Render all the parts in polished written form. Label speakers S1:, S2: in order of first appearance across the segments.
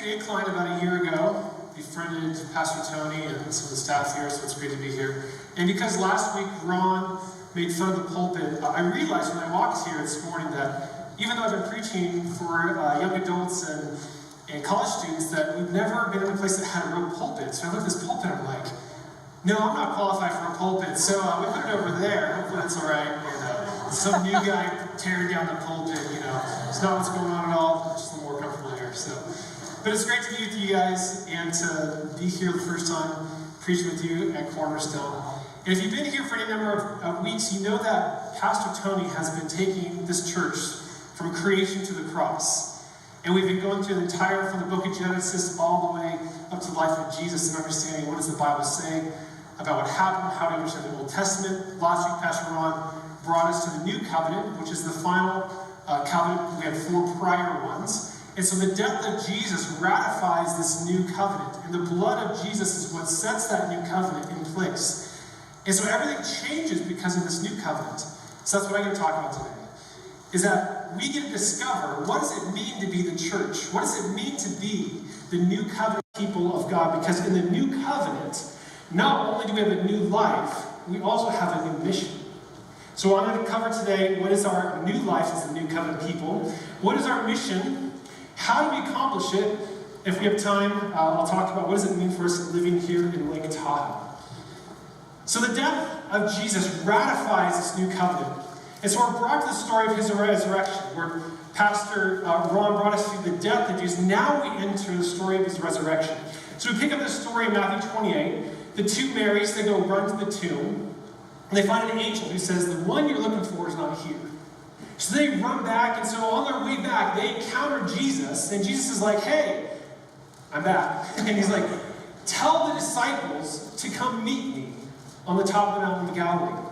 S1: to Incline about a year ago. Befriended Pastor Tony and some of the staff here, so it's great to be here. And because last week Ron made fun of the pulpit, I realized when I walked here this morning that even though I've been preaching for young adults and college students, that we've never been in a place that had a real pulpit. So I look at this pulpit and I'm like, no, I'm not qualified for a pulpit. So we put it over there. Hopefully that's all right. And some new guy tearing down the pulpit, it's not what's going on at all. Just a little more comfortable here. But it's great to be with you guys and to be here the first time preaching with you at Cornerstone. And if you've been here for any number of weeks, you know that Pastor Tony has been taking this church from creation to the cross. And we've been going through the entire, from the book of Genesis all the way up to the life of Jesus and understanding what does the Bible say about what happened, how to understand the Old Testament. Last week, Pastor Ron brought us to the New Covenant, which is the final covenant. We have 4 prior ones. And so the death of Jesus ratifies this new covenant. And the blood of Jesus is what sets that new covenant in place. And so everything changes because of this new covenant. So that's what I'm going to talk about today. Is that we get to discover, what does it mean to be the church? What does it mean to be the new covenant people of God? Because in the new covenant, not only do we have a new life, we also have a new mission. So I'm going to cover today, what is our new life as the new covenant people? What is our mission? How do we accomplish it? If we have time, I'll talk about what does it mean for us living here in Lake Tahoe. So the death of Jesus ratifies this new covenant. And so we're brought to the story of his resurrection, where Pastor Ron brought us through the death of Jesus. Now we enter the story of his resurrection. So we pick up this story in Matthew 28. The 2 Marys, they go run to the tomb, and they find an angel who says, the one you're looking for is not here. So they run back, and so on their way back, they encounter Jesus, and Jesus is like, hey, I'm back. And he's like, tell the disciples to come meet me on the top of the mountain of Galilee.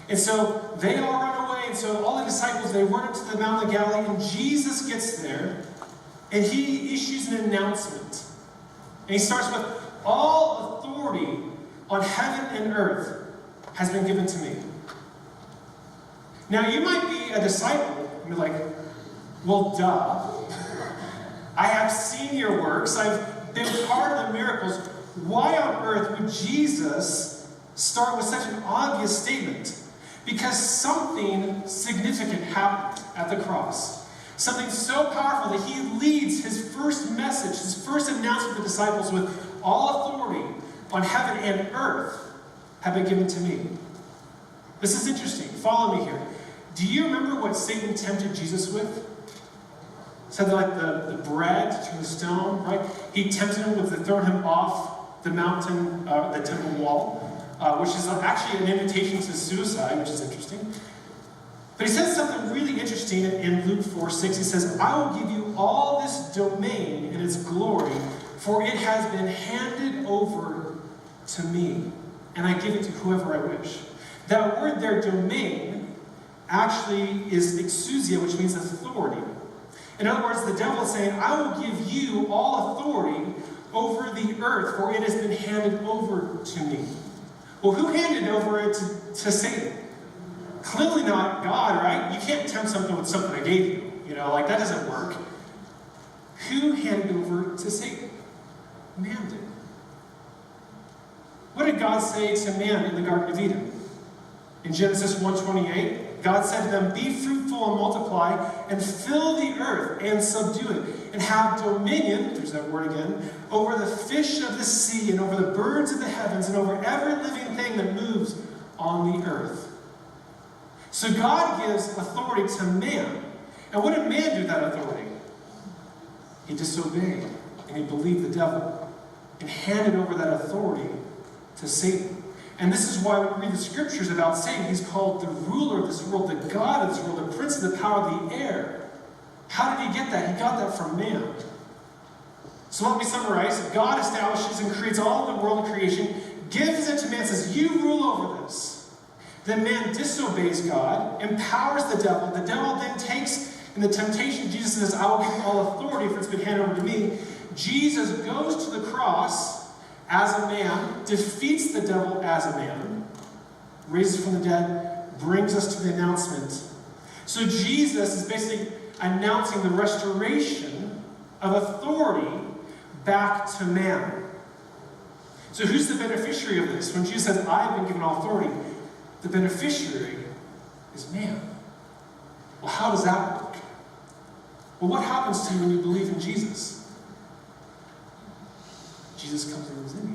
S1: And so they all run away, and so all the disciples, they run up to the mountain of Galilee, and Jesus gets there, and he issues an announcement. And he starts with, all authority on heaven and earth has been given to me. Now, you might be a disciple and be like, well, duh. I have seen your works. I've been part of the miracles. Why on earth would Jesus start with such an obvious statement? Because something significant happened at the cross. Something so powerful that he leads his first message, his first announcement to the disciples with, all authority on heaven and earth have been given to me. This is interesting. Follow me here. Do you remember what Satan tempted Jesus with? Said like the bread to turn to stone, right? He tempted him with throwing him off the mountain, the temple wall, which is actually an invitation to suicide, which is interesting. But he says something really interesting in Luke 4:6. He says, I will give you all this domain and its glory, for it has been handed over to me, and I give it to whoever I wish. That word there, domain, actually is exousia, which means authority. In other words, the devil is saying, I will give you all authority over the earth, for it has been handed over to me. Well, who handed over it to Satan? Clearly not God, right? You can't tempt something with something I gave you. That doesn't work. Who handed over to Satan? Man did. What did God say to man in the Garden of Eden? In Genesis 1:28, God said to them, be fruitful and multiply, and fill the earth and subdue it, and have dominion, there's that word again, over the fish of the sea, and over the birds of the heavens, and over every living thing that moves on the earth. So God gives authority to man. And what did man do with that authority? He disobeyed, and he believed the devil, and handed over that authority to Satan. And this is why when we read the scriptures about Satan, he's called the ruler of this world, the god of this world, the prince of the power of the air. How did he get that? He got that from man. So let me summarize. God establishes and creates all of the world of creation, gives it to man, says, you rule over this. Then man disobeys God, empowers the devil. The devil then takes, in the temptation, Jesus says, I will give you all authority for it's been handed over to me. Jesus goes to the cross as a man, defeats the devil as a man, raises from the dead, brings us to the announcement. So Jesus is basically announcing the restoration of authority back to man. So who's the beneficiary of this? When Jesus says, I have been given all authority, the beneficiary is man. Well, how does that work? Well, what happens to you when you believe in Jesus? Jesus comes and lives in you.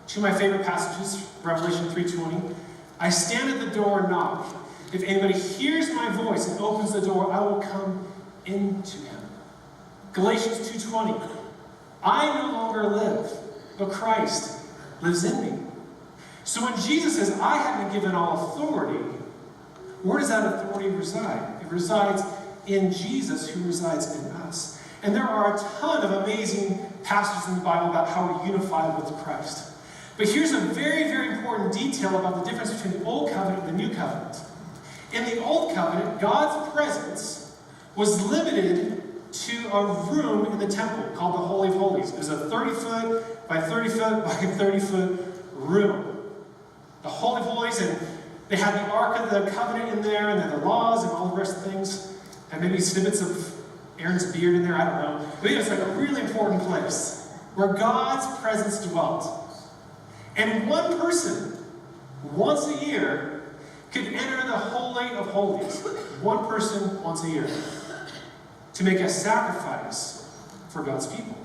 S1: Two of my favorite passages, Revelation 3:20. I stand at the door and knock. If anybody hears my voice and opens the door, I will come into him. Galatians 2:20. I no longer live, but Christ lives in me. So when Jesus says, I have been given all authority, where does that authority reside? It resides in Jesus, who resides in us. And there are a ton of amazing passages in the Bible about how we're unified with Christ. But here's a very, very important detail about the difference between the Old Covenant and the New Covenant. In the Old Covenant, God's presence was limited to a room in the temple called the Holy of Holies. It was a 30-foot by 30-foot by 30-foot room. The Holy of Holies, and they had the Ark of the Covenant in there, and then the laws and all the rest of things, and maybe snippets of Aaron's beard in there, I don't know. But it was like a really important place where God's presence dwelt. And one person, once a year, could enter the Holy of Holies. One person once a year. To make a sacrifice for God's people.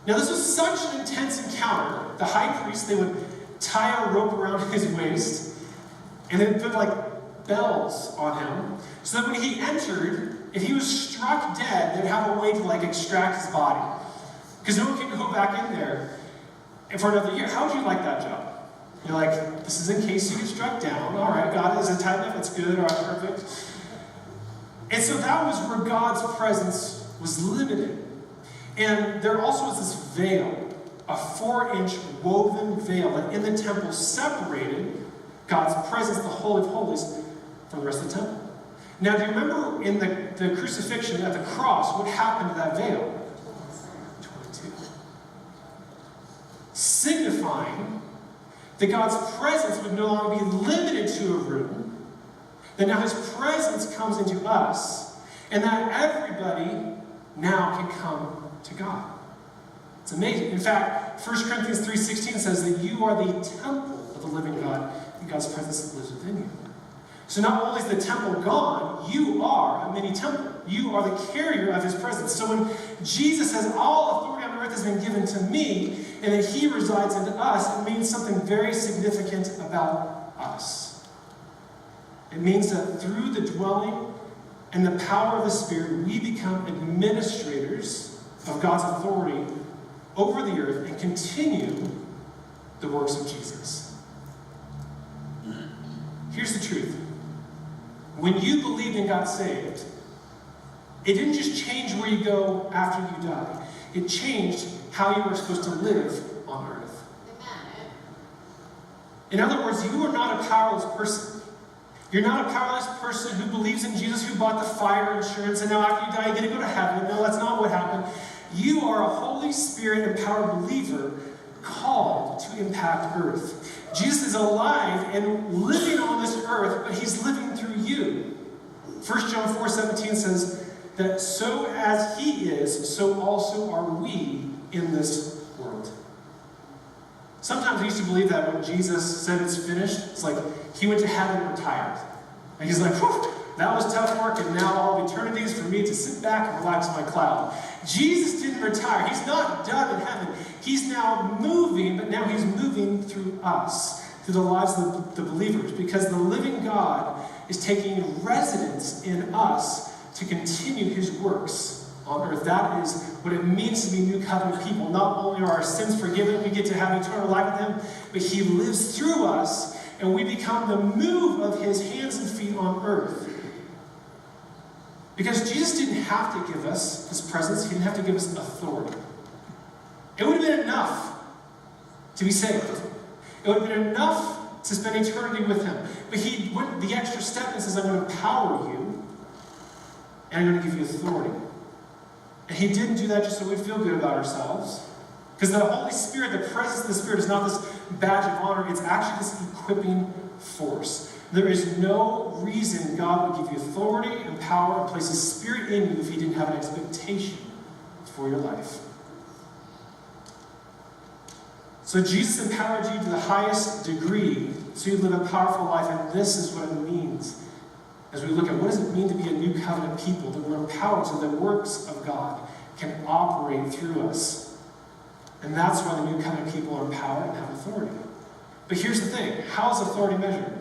S1: Now this was such an intense encounter. The high priest, they would tie a rope around his waist, and they'd put like bells on him, so that when he entered, if he was struck dead, they'd have a way to like extract his body. Because no one can go back in there for another year. How would you like that job? You're like, this is in case you get struck down. All right, God, is it tight enough? It's good. All right, perfect. And so that was where God's presence was limited. And there also was this veil, a 4-inch woven veil that in the temple separated God's presence, the Holy of Holies, from the rest of the temple. Now, do you remember in the crucifixion at the cross, what happened to that veil? 22. Signifying that God's presence would no longer be limited to a room, that now his presence comes into us, and that everybody now can come to God. It's amazing. In fact, 1 Corinthians 3:16 says that you are the temple of the living God, and God's presence lives within you. So not only is the temple gone, you are a mini temple. You are the carrier of his presence. So when Jesus says, all authority on earth has been given to me, and that he resides in us, it means something very significant about us. It means that through the dwelling and the power of the Spirit, we become administrators of God's authority over the earth and continue the works of Jesus. Here's the truth. When you believed and got saved, it didn't just change where you go after you die. It changed how you were supposed to live on earth. In other words, you are not a powerless person. You're not a powerless person who believes in Jesus, who bought the fire insurance, and now after you die, you get to go to heaven. No, that's not what happened. You are a Holy Spirit-empowered believer called to impact earth. Jesus is alive and living on this earth, but he's living through you. 1 John 4:17 says that so as he is, so also are we in this world. Sometimes I used to believe that when Jesus said it's finished, it's like he went to heaven and retired. And he's like, whew, that was tough work, and now all of eternity is for me to sit back and relax my cloud. Jesus didn't retire. He's not done in heaven. He's now moving, but now he's moving through us, through the lives of the believers, because the living God is taking residence in us to continue his works on earth. That is what it means to be new covenant people. Not only are our sins forgiven, we get to have eternal life with him, but he lives through us, and we become the move of his hands and feet on earth. Because Jesus didn't have to give us his presence. He didn't have to give us authority. It would have been enough to be saved. It would have been enough to spend eternity with him. But he went the extra step and says, I'm going to empower you, and I'm going to give you authority. And he didn't do that just so we'd feel good about ourselves. Because the Holy Spirit, the presence of the Spirit, is not this badge of honor. It's actually this equipping force. There is no reason God would give you authority and power and place his Spirit in you if he didn't have an expectation for your life. So Jesus empowered you to the highest degree so you live a powerful life, and this is what it means. As we look at what does it mean to be a new covenant people, that we're empowered so the works of God can operate through us. And that's why the new covenant people are empowered and have authority. But here's the thing, how is authority measured?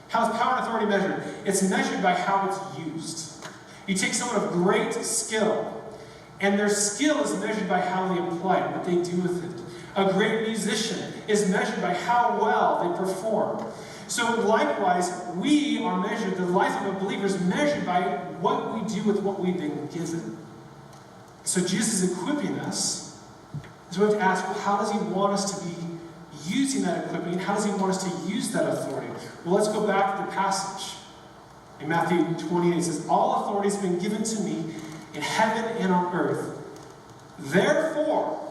S1: How is power and authority measured? It's measured by how it's used. You take someone of great skill, and their skill is measured by how they apply it, what they do with it. A great musician is measured by how well they perform. So likewise, we are measured, the life of a believer is measured by what we do with what we've been given. So Jesus is equipping us. So we have to ask, well, how does he want us to be using that equipping? How does he want us to use that authority? Well, let's go back to the passage. In Matthew 28, it says, all authority has been given to me in heaven and on earth. Therefore,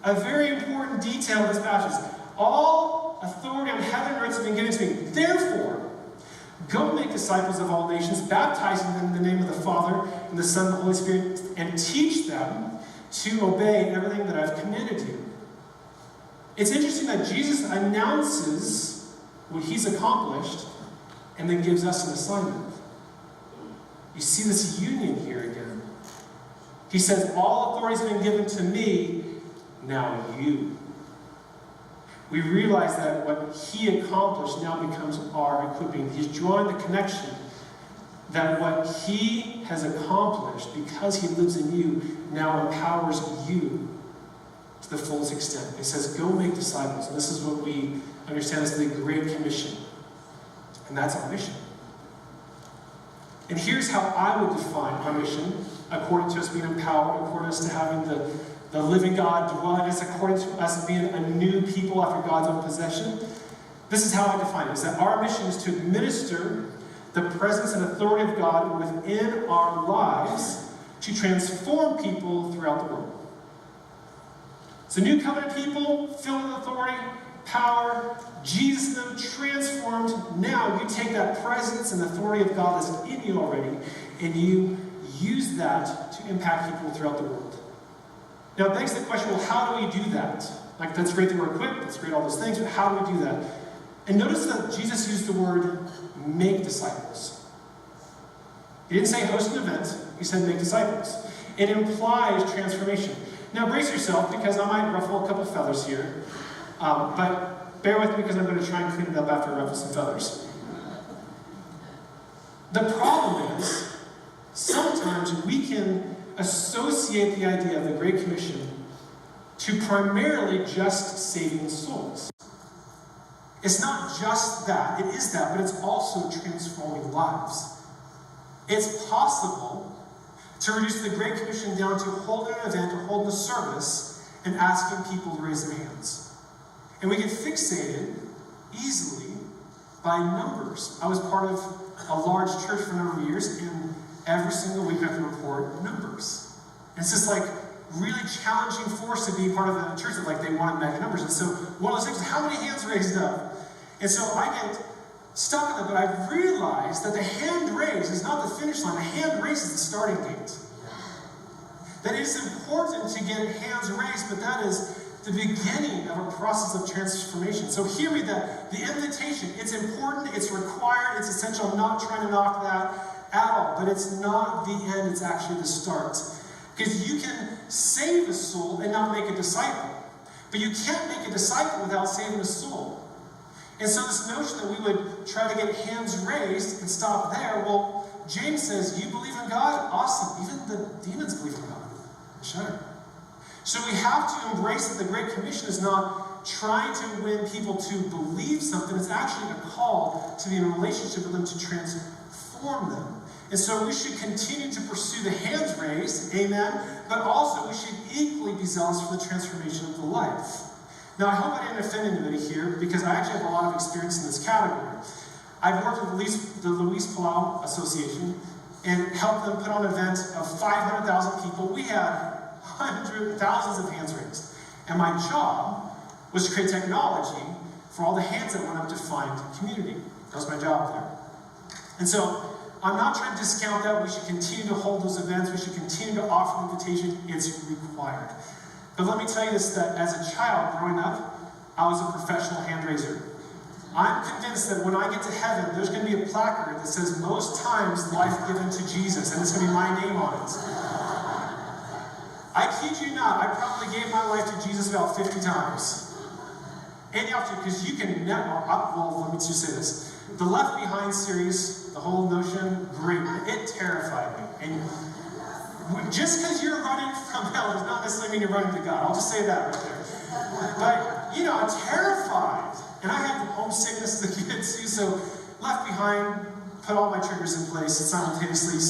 S1: a very important detail in this passage. All authority on heaven and earth has been given to me. Therefore, go make disciples of all nations, baptizing them in the name of the Father, and the Son, and the Holy Spirit, and teach them to obey everything that I've commanded you. It's interesting that Jesus announces what he's accomplished, and then gives us an assignment. You see this union here again. He says, all authority has been given to me, now you. We realize that what he accomplished now becomes our equipping. He's drawing the connection that what he has accomplished, because he lives in you, now empowers you to the fullest extent. He says, go make disciples. And this is what we understand as the Great Commission. And that's our mission. And here's how I would define our mission, according to us being empowered, according to us to having the living God dwelling in us, according to us being a new people after God's own possession. This is how I define it, is that our mission is to administer the presence and authority of God within our lives to transform people throughout the world. So new covenant people, filled with authority, power, Jesus in them, transformed. Now you take that presence and authority of God that's in you already, and you use that to impact people throughout the world. Now it begs the question, well, how do we do that? Like, that's great that we're equipped, that's great, all those things, but how do we do that? And notice that Jesus used the word make disciples. He didn't say host an event, he said make disciples. It implies transformation. Now brace yourself, because I might ruffle a couple feathers here, but bear with me because I'm going to try and clean it up after I ruffle some feathers. The problem is, sometimes we can associate the idea of the Great Commission to primarily just saving souls. It's not just that, it is that, but it's also transforming lives. It's possible to reduce the Great Commission down to holding an event or holding a service and asking people to raise their hands. And we get fixated easily by numbers. I was part of a large church for a number of years, and every single week I have to report numbers. And it's just like really challenging force to be part of a church that like they wanted mega numbers. And so one of those things is how many hands raised up? And so I get stuck in it, but I realize that the hand raise is not the finish line. The hand raise is the starting gate. That it's important to get hands raised, but that is the beginning of a process of transformation. So hear me that the invitation, it's important, it's required, it's essential. I'm not trying to knock that at all, but it's not the end, it's actually the start. Because you can save a soul and not make a disciple. But you can't make a disciple without saving a soul. And so this notion that we would try to get hands raised and stop there, well, James says, you believe in God? Awesome. Even the demons believe in God. Sure. So we have to embrace that the Great Commission is not trying to win people to believe something. It's actually a call to be in a relationship with them to transform them. And so we should continue to pursue the hands raised, amen, but also we should equally be zealous for the transformation of the life. Now, I hope I didn't offend anybody here, because I actually have a lot of experience in this category. I've worked with the Luis Palau Association and helped them put on an event of 500,000 people. We had thousands of hands raised. And my job was to create technology for all the hands that went up to find community. That was my job there. And so, I'm not trying to discount that. We should continue to hold those events. We should continue to offer the invitation. It's required. But let me tell you this, that as a child growing up, I was a professional hand raiser. I'm convinced that when I get to heaven, there's going to be a placard that says, most times life given to Jesus, and it's going to be my name on it. I kid you not, I probably gave my life to Jesus about 50 times. And you have to, because you can never, well, let me just say this. The Left Behind series, the whole notion, great, but it terrified me. And just because you're running from hell does not necessarily mean you're running to God. I'll just say that right there. But, you know, I'm terrified. And I had the homesickness as a kid too, so Left Behind, put all my triggers in place simultaneously.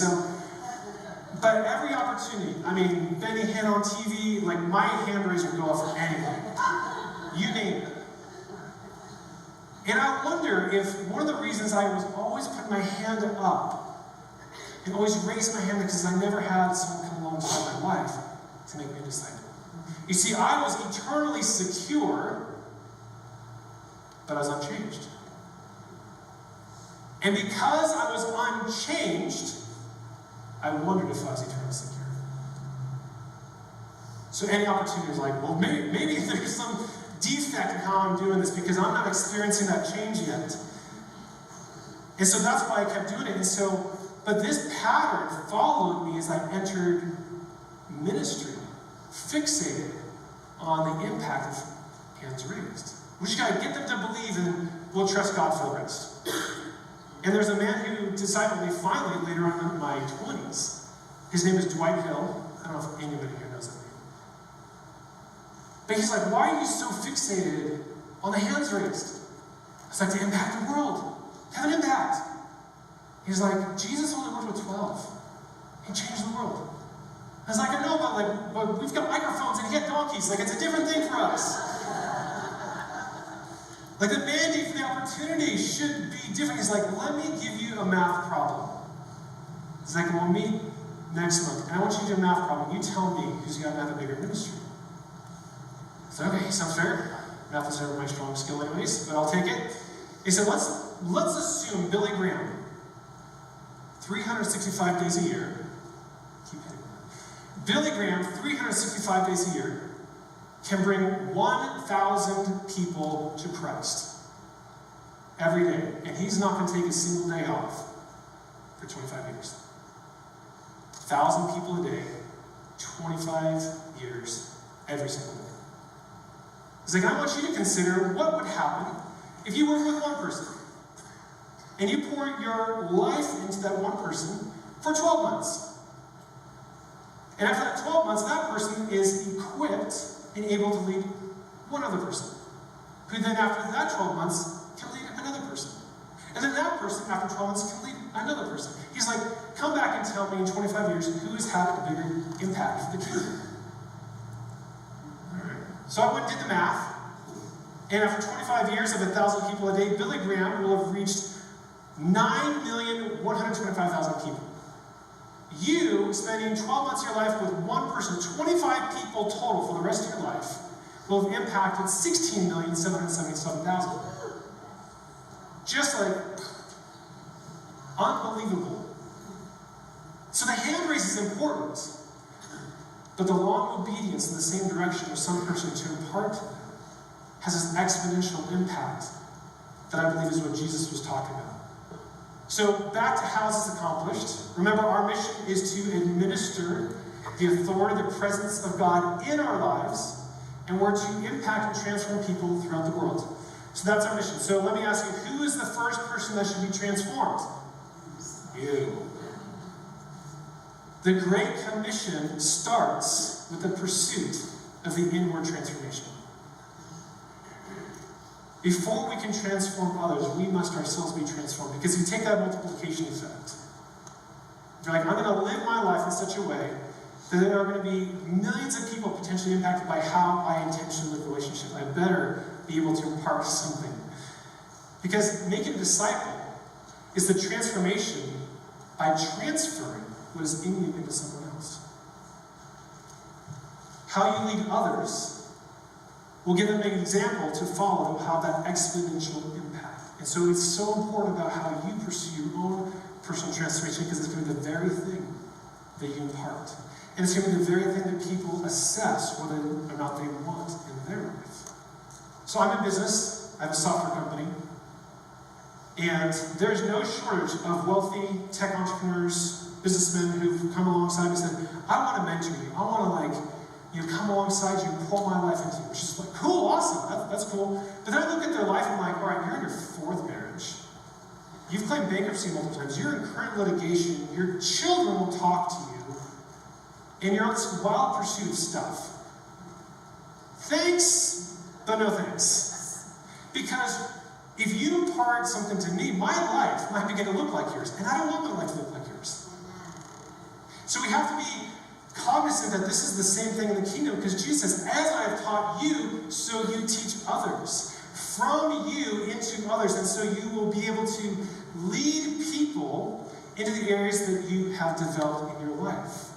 S1: But every opportunity, I mean, Benny Hinn on TV, like my hand raiser would go off for anything. You name it. And I wonder if one of the reasons I was always putting my hand up and always raised my hand because I never had someone come alongside my life to make me a disciple. You see, I was eternally secure, but I was unchanged. And because I was unchanged, I wondered if I was eternally secure. So any opportunity was like, well, maybe there's some defect in how I'm doing this because I'm not experiencing that change yet. And so that's why I kept doing it. And so, but this pattern followed me as I entered ministry, fixated on the impact of hands raised. We just got to get them to believe and we'll trust God for the rest. And there's a man who discipled me finally later on in my 20s. His name is Dwight Hill. I don't know if anybody here knows that name. But he's like, why are you so fixated on the hands raised? It's like to impact the world. Have an impact. He's like, Jesus only worked with 12. He changed the world. I was like, I know, but we've got microphones and he had donkeys. Like, it's a different thing for us. Like, the mandate for the opportunity should be different. He's like, let me give you a math problem. He's like, we'll meet next month, and I want you to do a math problem. You tell me who's got another bigger ministry. So, okay, sounds fair. Math is never my strong skill anyways, but I'll take it. He said, let's assume Billy Graham, 365 days a year, keep hitting that. Billy Graham, 365 days a year, can bring 1,000 people to Christ every day. And he's not going to take a single day off for 25 years. 1,000 people a day, 25 years, every single day. He's like, I want you to consider what would happen if you work with one person and you pour your life into that one person for 12 months. And after that 12 months, that person is equipped and able to lead one other person, who then after that 12 months can lead another person. And then that person, after 12 months, can lead another person. He's like, come back and tell me in 25 years who has had a bigger impact for the kingdom. So I went and did the math, and after 25 years of 1,000 people a day, Billy Graham will have reached 9,125,000 people. You, spending 12 months of your life with one person, 25 people total for the rest of your life, will have impacted 16,777,000. Just like, unbelievable. So the hand raise is important, but the long obedience in the same direction of some person to impart to them has this exponential impact that I believe is what Jesus was talking about. So back to how this is accomplished. Remember, our mission is to administer the authority, the presence of God in our lives, and we're to impact and transform people throughout the world. So that's our mission. So let me ask you, who is the first person that should be transformed? You. The Great Commission starts with the pursuit of the inward transformation. Before we can transform others, we must ourselves be transformed. Because you take that multiplication effect. You're like, I'm going to live my life in such a way that there are going to be millions of people potentially impacted by how I intentionally live relationship. I better be able to impart something. Because making a disciple is the transformation by transferring what is in you into someone else. How you lead others will give them an example to follow how that exponential impact. And so it's so important about how you pursue your own personal transformation, because it's going to be the very thing that you impart. And it's going to be the very thing that people assess whether or not they want in their life. So I'm in business. I have a software company. And there's no shortage of wealthy tech entrepreneurs, businessmen who've come alongside me and said, I want to mentor you. I want to come alongside you and pour my life into you. Which is like, cool, awesome, that's cool. But then I look at their life and I'm like, all right, you're in your 4th marriage. You've claimed bankruptcy multiple times. You're in current litigation. Your children will talk to you. And you're on this wild pursuit of stuff. Thanks, but no thanks. Because if you impart something to me, my life might begin to look like yours. And I don't want my life to look like yours. So we have to be cognizant that this is the same thing in the kingdom, because Jesus says, as I have taught you, so you teach others. From you into others, and so you will be able to lead people into the areas that you have developed in your life.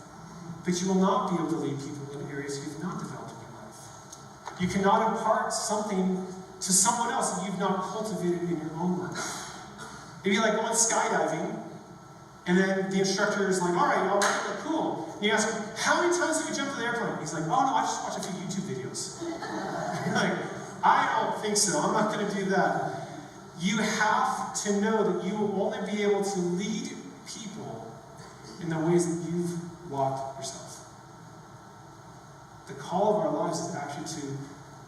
S1: But you will not be able to lead people in areas you've not developed in your life. You cannot impart something to someone else that you've not cultivated in your own life. It'd be like going skydiving, and then the instructor is like, all right, y'all, like, cool. And you ask him, how many times did we jump to the airplane? He's like, oh no, I just watched a few YouTube videos. You're like, I don't think so. I'm not going to do that. You have to know that you will only be able to lead people in the ways that you've walked yourself. The call of our lives is actually to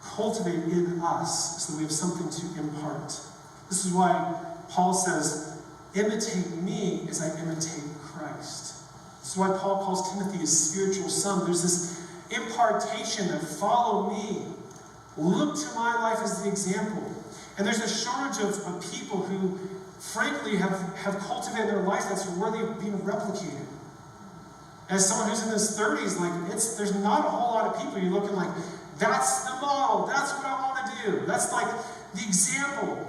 S1: cultivate in us so that we have something to impart. This is why Paul says, imitate me as I imitate Christ. This is why Paul calls Timothy his spiritual son. There's this impartation that follow me. Look to my life as the example. And there's a shortage of people who, frankly, have cultivated their life that's worthy of being replicated. As someone who's in his 30s, there's not a whole lot of people you're looking like, that's the model, that's what I want to do. That's like the example.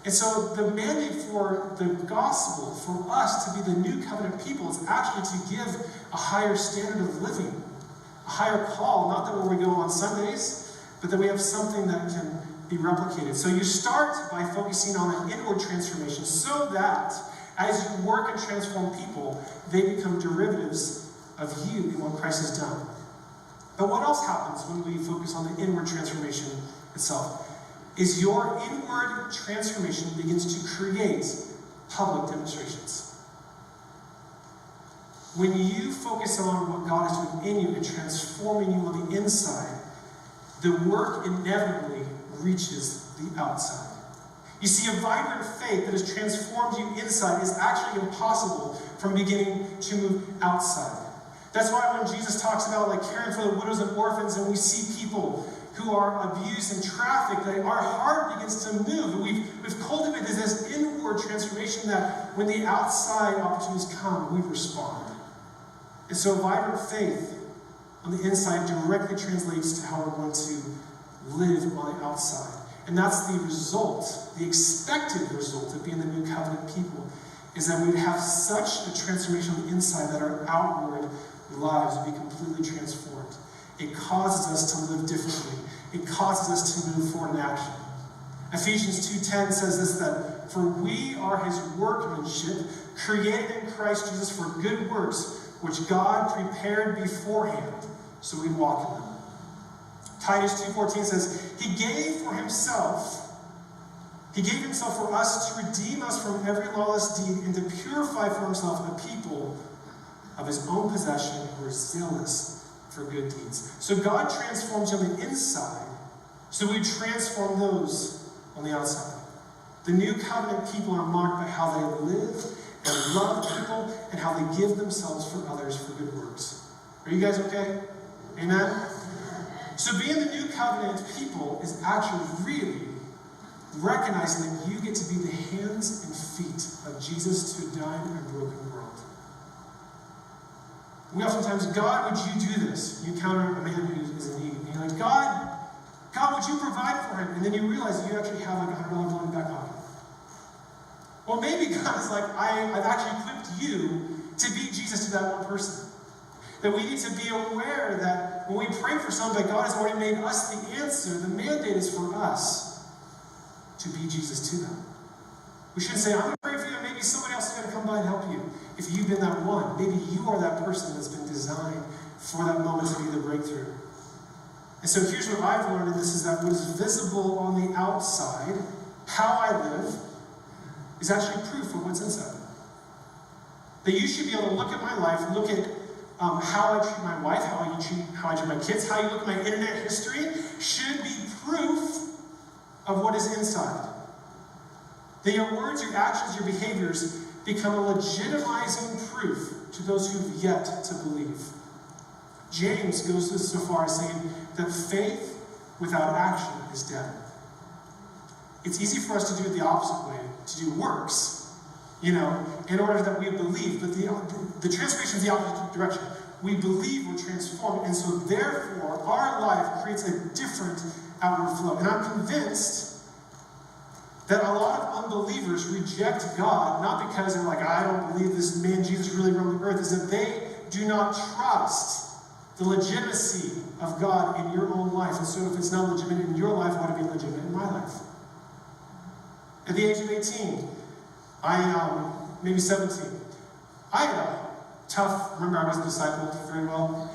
S1: And so the mandate for the gospel, for us to be the new covenant people, is actually to give a higher standard of living, a higher call, not that when we go on Sundays, but that we have something that can be replicated. So you start by focusing on an inward transformation so that as you work and transform people, they become derivatives of you and what Christ has done. But what else happens when we focus on the inward transformation itself? Is your inward transformation begins to create public demonstrations. When you focus on what God is doing in you and transforming you on the inside, the work inevitably reaches the outside. You see, a vibrant faith that has transformed you inside is actually impossible from beginning to move outside. That's why when Jesus talks about caring for the widows and orphans, and we see people who are abused and trafficked, our heart begins to move. And we've cultivated this inward transformation that when the outside opportunities come, we respond. And so vibrant faith on the inside directly translates to how we're going to live on the outside. And that's the result, the expected result of being the new covenant people, is that we would have such a transformation on the inside that our outward lives would be completely transformed. It causes us to live differently. It causes us to move forward in action. Ephesians 2:10 says this, that for we are his workmanship, created in Christ Jesus for good works, which God prepared beforehand, so we walk in them. Titus 2:14 says, He gave himself for us to redeem us from every lawless deed and to purify for himself a people of his own possession who are zealous for good deeds. So God transforms you on the inside, so we transform those on the outside. The new covenant people are marked by how they live and love people and how they give themselves for others for good works. Are you guys okay? Amen? So being the new covenant people is actually really recognizing that you get to be the hands and feet of Jesus who died in a broken world. We oftentimes, God, would you do this? You encounter a man who is in need, and you're like, God, would you provide for him? And then you realize that you actually have $100 in your back pocket. Well, maybe God is like, I've actually equipped you to be Jesus to that one person. That we need to be aware that when we pray for someone, that God has already made us the answer. The mandate is for us to be Jesus to them. We shouldn't say, I'm going to pray for you, and maybe somebody else is going to come by and help you. If you've been that one, maybe you are that person that's been designed for that moment to be the breakthrough. And so here's what I've learned in this, is that what is visible on the outside, how I live, is actually proof of what's inside. That you should be able to look at my life, look at how I treat my wife, how I treat my kids, how you look at my internet history, should be proof of what is inside. That your words, your actions, your behaviors become a legitimizing proof to those who've yet to believe. James goes so far as saying that faith without action is dead. It's easy for us to do it the opposite way, to do works, in order that we believe. But the transformation is the opposite direction. We believe we're transformed, and so therefore our life creates a different outward flow. And I'm convinced that a lot of unbelievers reject God, not because they're like, I don't believe this man Jesus really roamed the earth, is that they do not trust the legitimacy of God in your own life. And so if it's not legitimate in your life, why would it be legitimate in my life? At the age of 18, maybe 17, I had a tough, remember I wasn't discipled very well.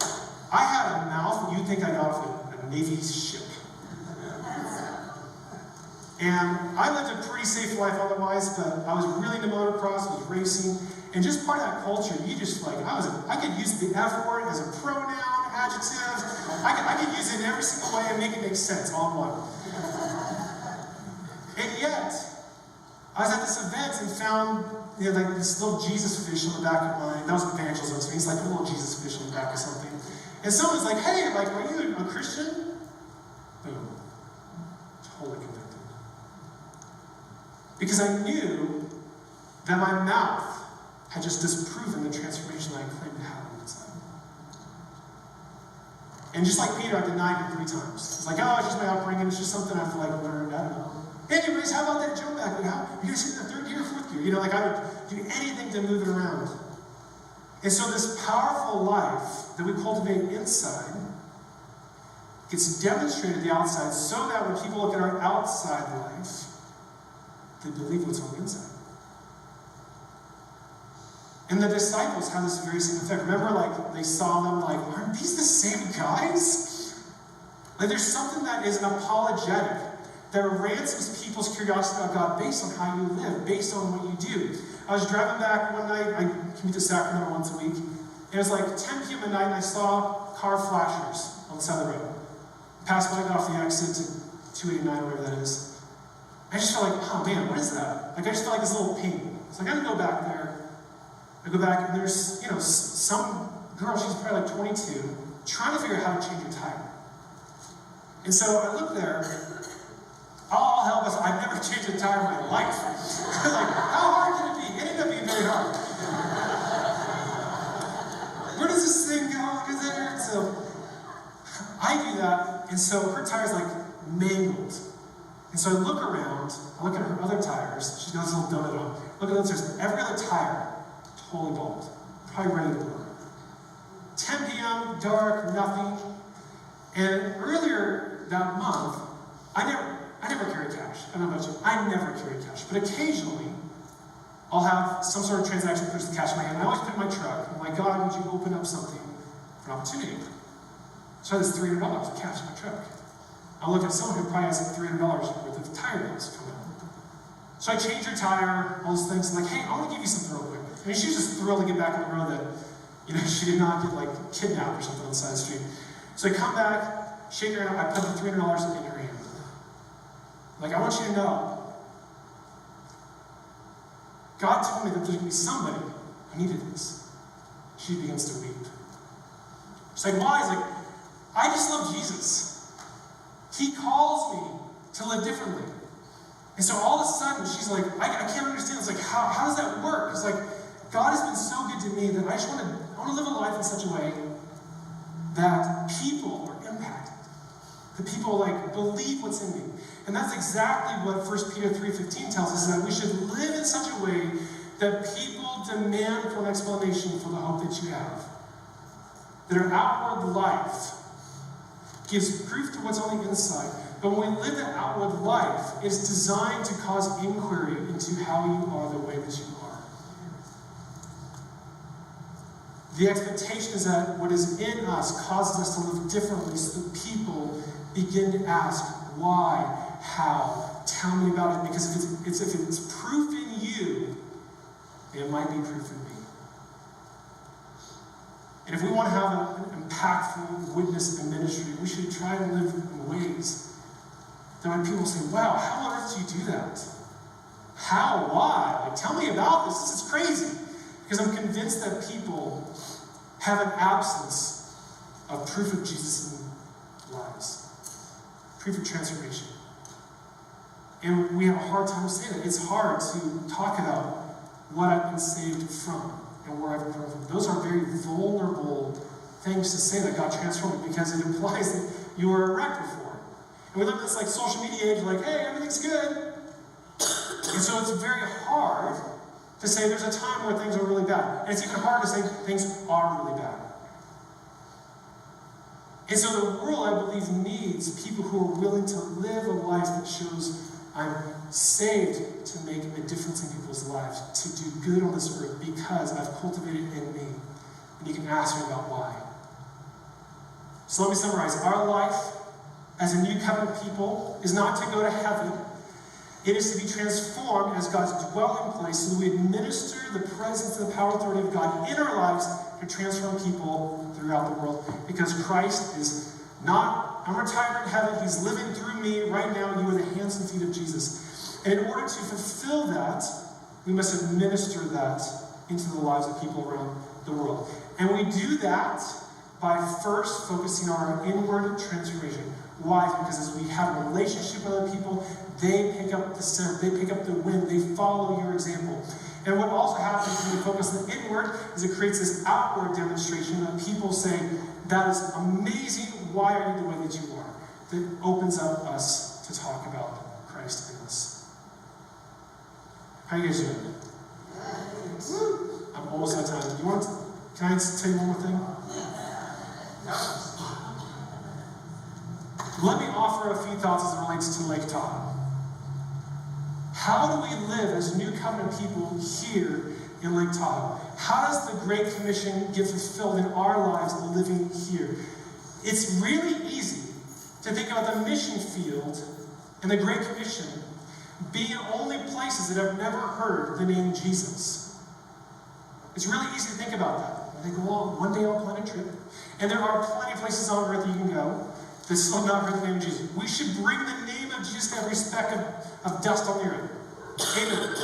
S1: I had a mouth that you'd think I got off a Navy ship. And I lived a pretty safe life otherwise, but I was really into motocross, I was racing, and just part of that culture, you just I could use the F word as a pronoun, adjective, I could use it in every single way and make it make sense, all in one. And yet, I was at this event and found, this little Jesus fish on the back of mine. That was evangelism, so he's like a little Jesus fish on the back of something. And someone's like, hey, are you a Christian? Boom. Totally convicted. Because I knew that my mouth had just disproven the transformation that I claimed to have on the inside. And just like Peter, I denied it 3 times. It's like, oh, it's just my upbringing, it's just something I've learned, I don't know. Anyways, how about that jump back? You guys in the 3rd year or 4th year? I would do anything to move it around. And so this powerful life that we cultivate inside gets demonstrated at the outside so that when people look at our outside life, they believe what's on the inside. And the disciples had this very same effect. Remember, they saw them aren't these the same guys? There's something that is an apologetic that ransoms people's curiosity about God based on how you live, based on what you do. I was driving back one night, I commute to Sacramento once a week, and it was 10 p.m. at night, and I saw car flashers on the side of the road. Passed by, got off the exit to 289, whatever that is. I just felt oh man, what is that? I just felt this little ping. So I gotta go back there. I go back, and there's, some girl, she's probably 22, trying to figure out how to change her tire. And so I look there, all hell was, I've never changed a tire in my life. I was how hard can it be? It ended up being very hard. Where does this thing go? Is there? So I do that, and so her tire's mangled. And so I look around, I look at her other tires, she's got this little donut on. Look at those, there's every other tire, totally bald, probably ready to blow. 10 p.m., dark, nothing. And earlier that month, I never carry cash. I don't know about you. I never carry cash. But occasionally, I'll have some sort of transaction that puts the cash in my hand. I always put it in my truck. I'm like, God, would you open up something for an opportunity? So there's $300 of cash in my truck. I look at someone who probably has $300 worth of tire bills coming out. So I change her tire, all those things. I'm hey, I want to give you something real quick. I mean, she was just thrilled to get back on the road that, she did not get kidnapped or something on the side of the street. So I come back, shake her hand, I put the $300 in her hand. I want you to know, God told me that there's going to be somebody who needed this. She begins to weep. She's why? I just love Jesus. He calls me to live differently. And so all of a sudden, she's I can't understand. It's how does that work? It's God has been so good to me that I want to live a life in such a way that people are impacted. That people believe what's in me. And that's exactly what 1 Peter 3:15 tells us, that we should live in such a way that people demand for an explanation for the hope that you have. That our outward life gives proof to what's on the inside. But when we live that outward life, it's designed to cause inquiry into how you are the way that you are. The expectation is that what is in us causes us to live differently so that people begin to ask, why, how, tell me about it. Because if it's proof in you, it might be proof in me. And if we want to have an impactful witness and ministry, we should try to live in ways that when people say, wow, how on earth do you do that? How? Why? Like, tell me about this. This is crazy. Because I'm convinced that people have an absence of proof of Jesus in their lives. Proof of transformation. And we have a hard time saying it. It's hard to talk about what I've been saved from and where I've grown from. Those are very vulnerable things to say that God transformed me, because it implies that you were a wreck before. And we live in this like social media age, like, hey, everything's good. And so it's very hard to say there's a time where things are really bad. And it's even hard to say things are really bad. And so the world, I believe, needs people who are willing to live a life that shows I'm saved to make a difference in people's lives, to do good on this earth because I've cultivated it in me. And you can ask me about why. So let me summarize. Our life as a new covenant people is not to go to heaven. It is to be transformed as God's dwelling place, so that we administer the presence and the power and authority of God in our lives to transform people throughout the world. Because Christ is not, I'm retired in heaven, He's living through me right now. You are the hands and feet of Jesus. And in order to fulfill that, we must administer that into the lives of people around the world. And we do that by first focusing on our inward transformation. Why? Because as we have a relationship with other people, they pick up the scent, they pick up the wind, they follow your example. And what also happens when we focus on the inward is it creates this outward demonstration that people say, that is amazing, why are you the way that you are? That opens up us to talk about Christ in us. How are you guys doing? I'm almost out of time. Can I tell you one more thing? Let me offer a few thoughts as it relates to Lake Tahoe. How do we live as New Covenant people here in Lake Tahoe? How does the Great Commission get fulfilled in our lives living here? It's really easy to think about the mission field and the Great Commission being only places that have never heard the name Jesus. It's really easy to think about that. I think, well, one day I'll plan a trip. And there are plenty of places on earth you can go that still have not heard the name of Jesus. We should bring the name of Jesus to every speck of dust on the earth. Amen.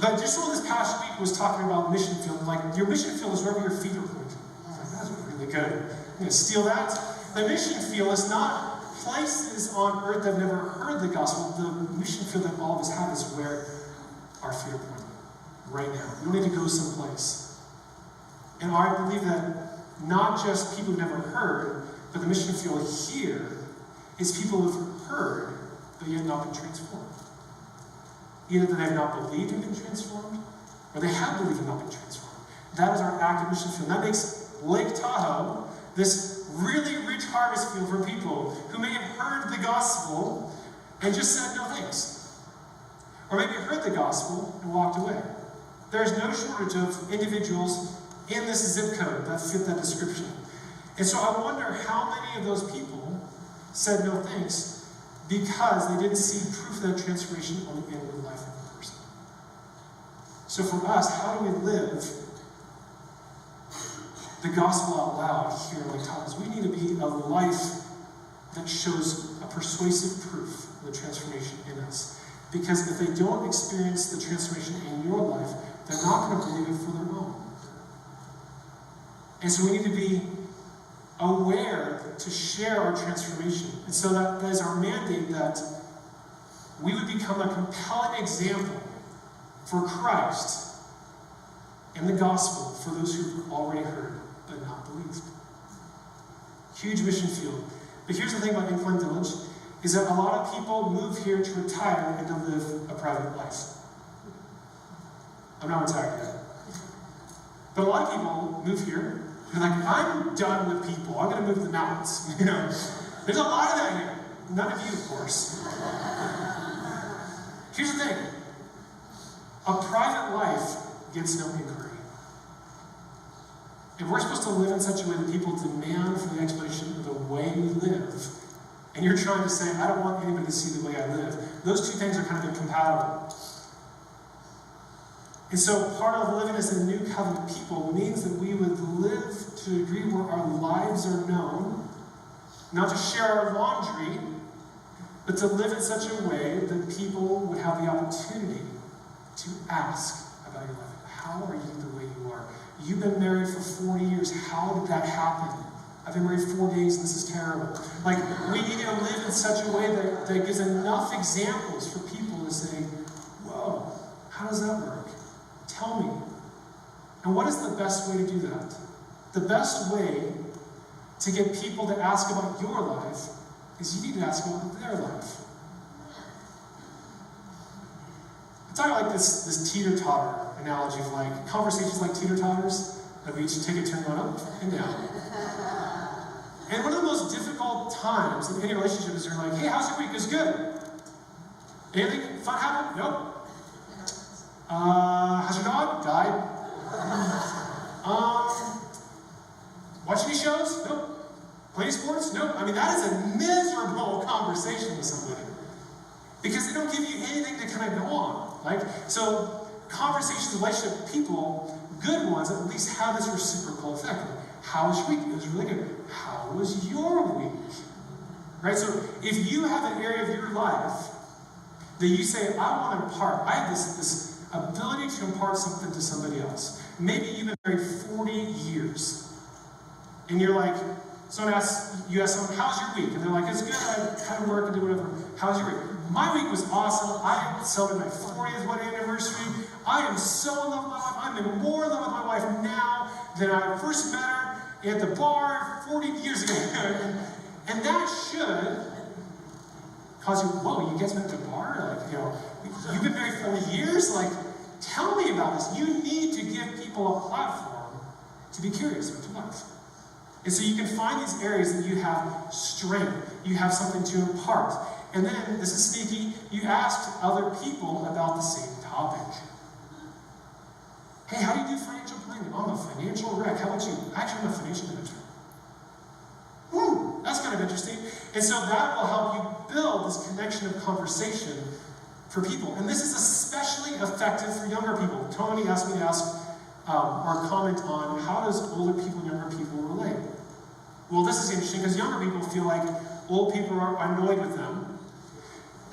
S1: But just so this past week was talking about mission field, like your mission field is wherever your feet are pointing. I was like, that's really good. I'm going to steal that. The mission field is not places on earth that have never heard the gospel. The mission field that all of us have is where our feet are pointing right now. You don't need to go someplace. And I believe that not just people who've never heard, but the mission field here is people who've heard, but yet not been transformed. Either that they have not believed and been transformed, or they have believed and not been transformed. That is our active mission field. That makes Lake Tahoe this really rich harvest field for people who may have heard the gospel and just said no thanks. Or maybe heard the gospel and walked away. There's no shortage of individuals in this zip code that fit that description. And so I wonder how many of those people said no thanks because they didn't see proof of that transformation on the inward life of the person. So for us, how do we live the gospel out loud here in Lake Tahoe? We need to be a life that shows a persuasive proof of the transformation in us. Because if they don't experience the transformation in your life, they're not going to believe it for their own. And so we need to be aware to share our transformation. And so that is our mandate, that we would become a compelling example for Christ and the gospel for those who've already heard but not believed. Huge mission field. But here's the thing about Incline Village, is that a lot of people move here to retire and to live a private life. I'm not retired yet. But a lot of people move here, and they're like, I'm done with people. I'm going to move to the mountains. You know, there's a lot of that here. None of you, of course. Here's the thing. A private life gets no inquiry. if we're supposed to live in such a way that people demand for the explanation of the way we live, and you're trying to say, I don't want anybody to see the way I live, those two things are kind of incompatible. And so part of living as a new covenant people means that we would live to a degree where our lives are known, not to share our laundry, but to live in such a way that people would have the opportunity to ask about your life. How are you the way you are? You've been married for 40 years. How did that happen? I've been married 4 days and this is terrible. Like, we need to live in such a way that gives enough examples for people to say, whoa, how does that work? Tell me. And what is the best way to do that? The best way to get people to ask about your life is you need to ask about their life. It's not like this teeter-totter analogy of like conversations like teeter-totters that we each take a turn going up and down. And one of the most difficult times in any relationship is you're like, hey, how's your week? It's good. Anything fun happened? Nope. How's your dog? Died. Watch any shows? Nope. Play sports? Nope. I mean, that is a miserable conversation with somebody. Because they don't give you anything to kind of go on. Like, so conversations, relationship, people, good ones, at least have this reciprocal effect. How was your week? It was really good. How was your week? Right? So if you have an area of your life that you say, I want to impart, I have this ability to impart something to somebody else. Maybe you've been married 40 years. And you're like, you ask someone, how's your week? And they're like, it's good, I kind of work and do whatever. How's your week? My week was awesome. I celebrated my 40th wedding anniversary. I am so in love with my wife. I'm in more love with my wife now than I first met her at the bar 40 years ago. And that should cause you, whoa, you guys met at the bar? Like, you've been married 40 years? Like, tell me about this. You need to give people a platform to be curious about your life. And so you can find these areas that you have strength, you have something to impart. And then, this is sneaky, you ask other people about the same topic. Hey, how do you do financial planning? I'm a financial wreck. How about you? Actually, I'm a financial manager. That's kind of interesting. And so that will help you build this connection of conversation for people. And this is especially effective for younger people. Tony asked me to ask or comment on how does older people and younger people relate? Well, this is interesting because younger people feel like old people are annoyed with them,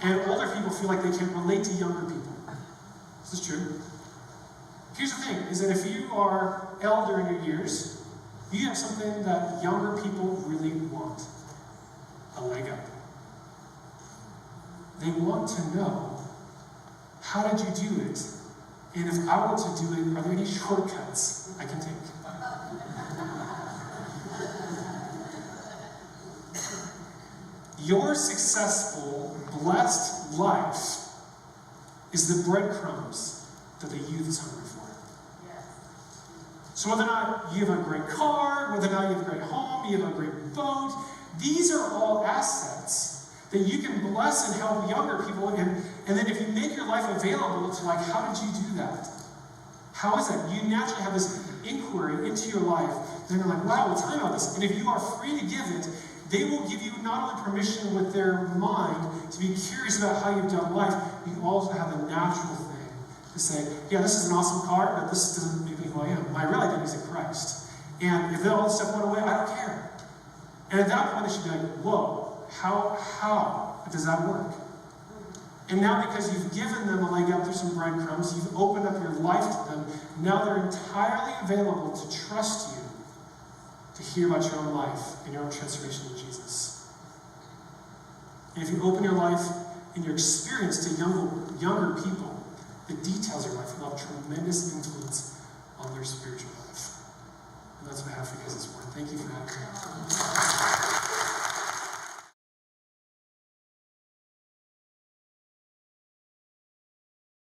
S1: and older people feel like they can't relate to younger people. This is true. Here's the thing, is that if you are elder in your years, you have something that younger people really want. A leg up. They want to know, how did you do it? And if I were to do it, are there any shortcuts I can take? Your successful, blessed life is the breadcrumbs that the youth is hungry for. So whether or not you have a great car, whether or not you have a great home, you have a great boat, these are all assets that you can bless and help younger people. And then if you make your life available to like, how did you do that? How is that? You naturally have this inquiry into your life. Then you're like, wow, what's time about this? And if you are free to give it, they will give you not only permission with their mind to be curious about how you've done life, you also have the natural thing to say, yeah, this is an awesome car, but this doesn't make me who I am. My real identity is in Christ. And if all this stuff went away, I don't care. And at that point, they should be like, whoa, how does that work? And now because you've given them a leg up through some breadcrumbs, you've opened up your life to them, now they're entirely available to trust you to hear about your own life and your own transformation in Jesus. And if you open your life and your experience to younger people, the details of your life will have tremendous influence on their spiritual life. And that's what I have for you guys this morning. Thank you for having me.